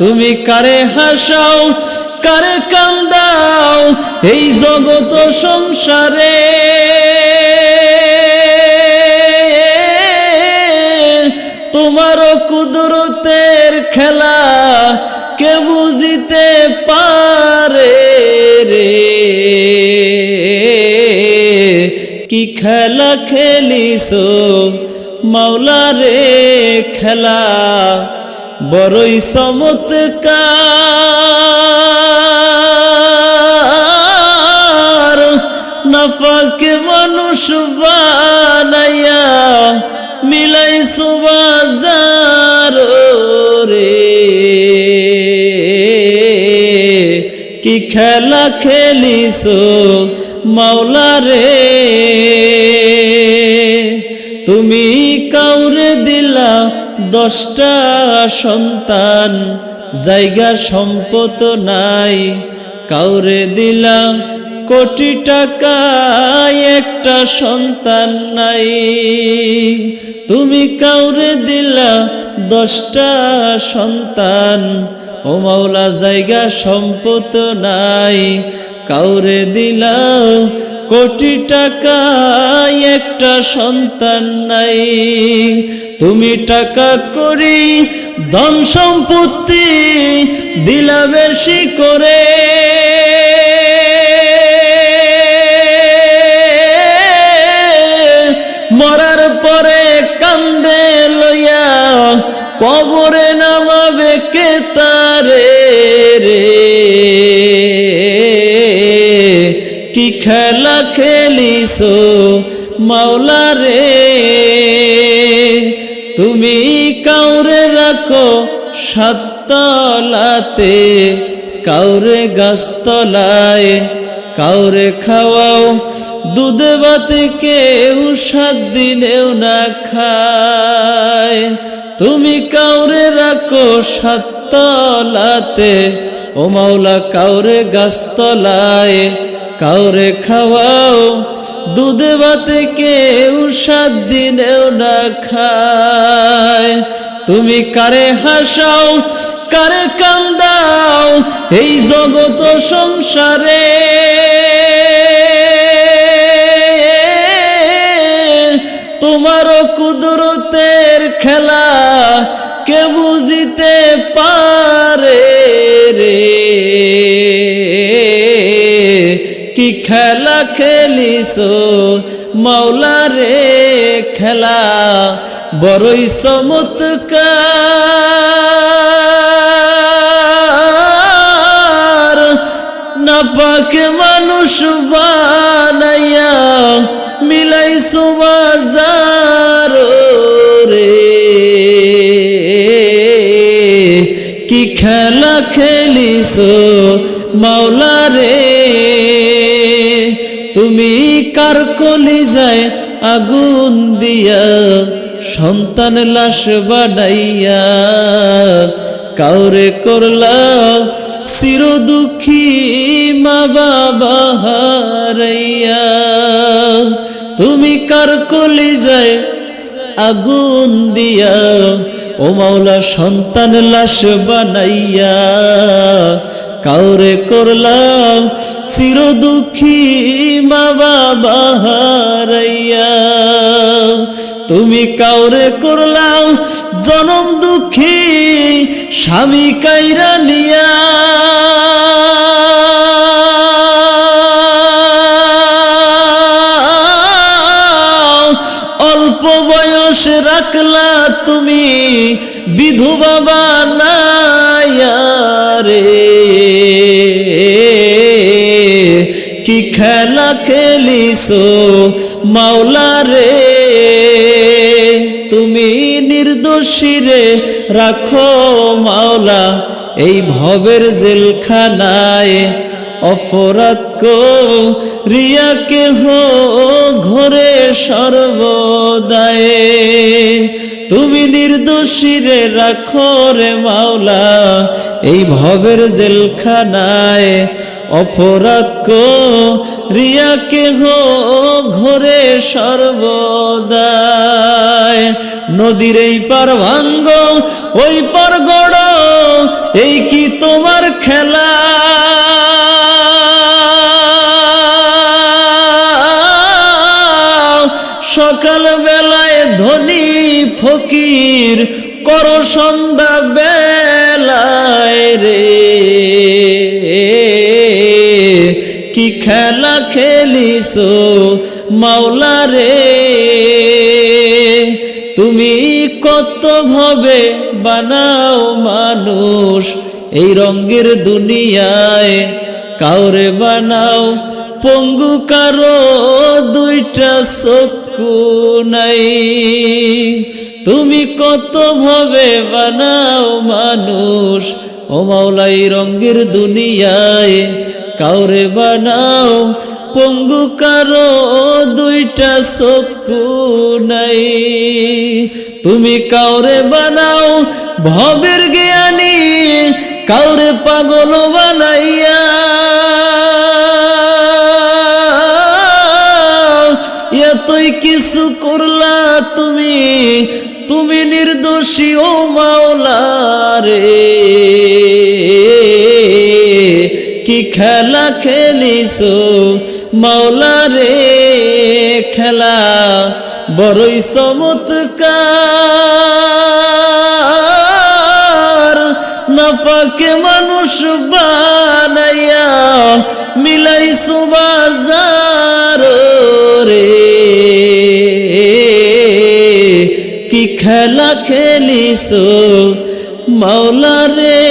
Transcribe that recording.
তুমি কারে হাসাও কারে কান্দাও এই জগৎ সংসারে তোমার কুদরতের খেলা কে বুঝিতে পারে রে কি খেলা খেলিছো মাওলা রে খেলা বড়ই চমৎকার নাফাকে মানুষ বানাইয়া মিলাইছো বাজার রে কি খেলা খেলিছো মাওলা রে তুমি কাউরে দিলা 10টা সন্তান জায়গা সম্পদ নাই কাউরে দিলা কোটি টাকা একটা সন্তান নাই তুমি কাউরে দিলা 10টা সন্তান ও মাওলা জায়গা সম্পদ নাই কাউরে দিলা কোটি টাকা একটা সন্তান নাই তুমি টাকা করি ধন সম্পত্তি দিলা বেশি করে মরার পরে কান্দে লইয়া কবরে নামাবে কে তারে রে কি খেলা খেলিছো মাওলা রে তুমি কাউরে রাখো 7 তলাতে কাউরে গাছতলায় কাউরে খাওয়াও দুধ ভাতে কেউ 7 দিনেও না খায় তুমি কাউরে রাখো 7 তলাতে ও মাওলা কাউরে গাছতলায় কাউরে খাওয়াও দুধ ভাতে কেউ 7 দিনেও না খায় তুমি কারে হাসাও কারে কান্দাও এই জগৎ সংসারে তোমার কুদরতের খেলা কে বুঝিতে পারে রে কি খেলা খেলিছো মাওলা রে খেলা বড়ই চমৎকার নাপাকে মানুষ বানাইয়া মিলাইছো বাজার রে কি খেলা খেলিছো মাওলা রে তুমি কার কলিজায় আগুন দিয়া সন্তান লাশ বানাইয়া কাউরে করলা চির দুঃখী মা বাবা হারাইয়া তুমি কার কলিজায় আগুন দিয়া ও মাওলা সন্তান লাশ বানাইয়া কাউরে করলা চির দুঃখী মা বাবা হারাইয়া তুমি কাউরে করলা জনম দুঃখী স্বামী কাইরা নিয়া অল্প বয়সে রাখলা তুমি বিধবা বানাইয়া রে কি খেলা খেলিছো মাওলা রে তুমি নির্দোষীরে রাখো মাওলা এই ভবের জেলখানায় অপরাধ করিয়া কেহ ঘরে সর্বদায় তুমি নির্দোষীরে রাখো রে মাওলা এই ভবের জেলখানায় অপরাধ করিয়া কেহ ঘরে সর্বদায় নদীর এই পার ভাঙ্গ ওই পার গড় এই কি তোমার খেলা? সকাল বেলায় ধনী ফকির করো সন্ধ্যা বেলায় রে, কি খেলা খেলিছো মাওলা রে। তুমি কত ভাবে বানাও মানুষ এই রঙের দুনিয়ায়, কাউরে বানাও পঙ্গু কারো দুইটা চক্ষু নাই। তুমি কত ভাবে বানাও মানুষ ও মাওলা এই রঙের দুনিয়ায়, কাউরে বানাও পঙ্গু কারো দুইটা চক্ষু নাই। তুমি কাউরে বানাও ভবের জ্ঞানী, কাউরে পাগল বানাইয়া, এতই কিছু করলা তুমি, তুমি নির্দোষী ও মাওলা রে। কি খেলা খেলিছো মাওলা রে, খেলা বড়ই চমৎকার। নাপাকে মানুষ বানাইয়া মিলাইছো বাজার রে, কি খেলা খেলিছো মাওলা রে।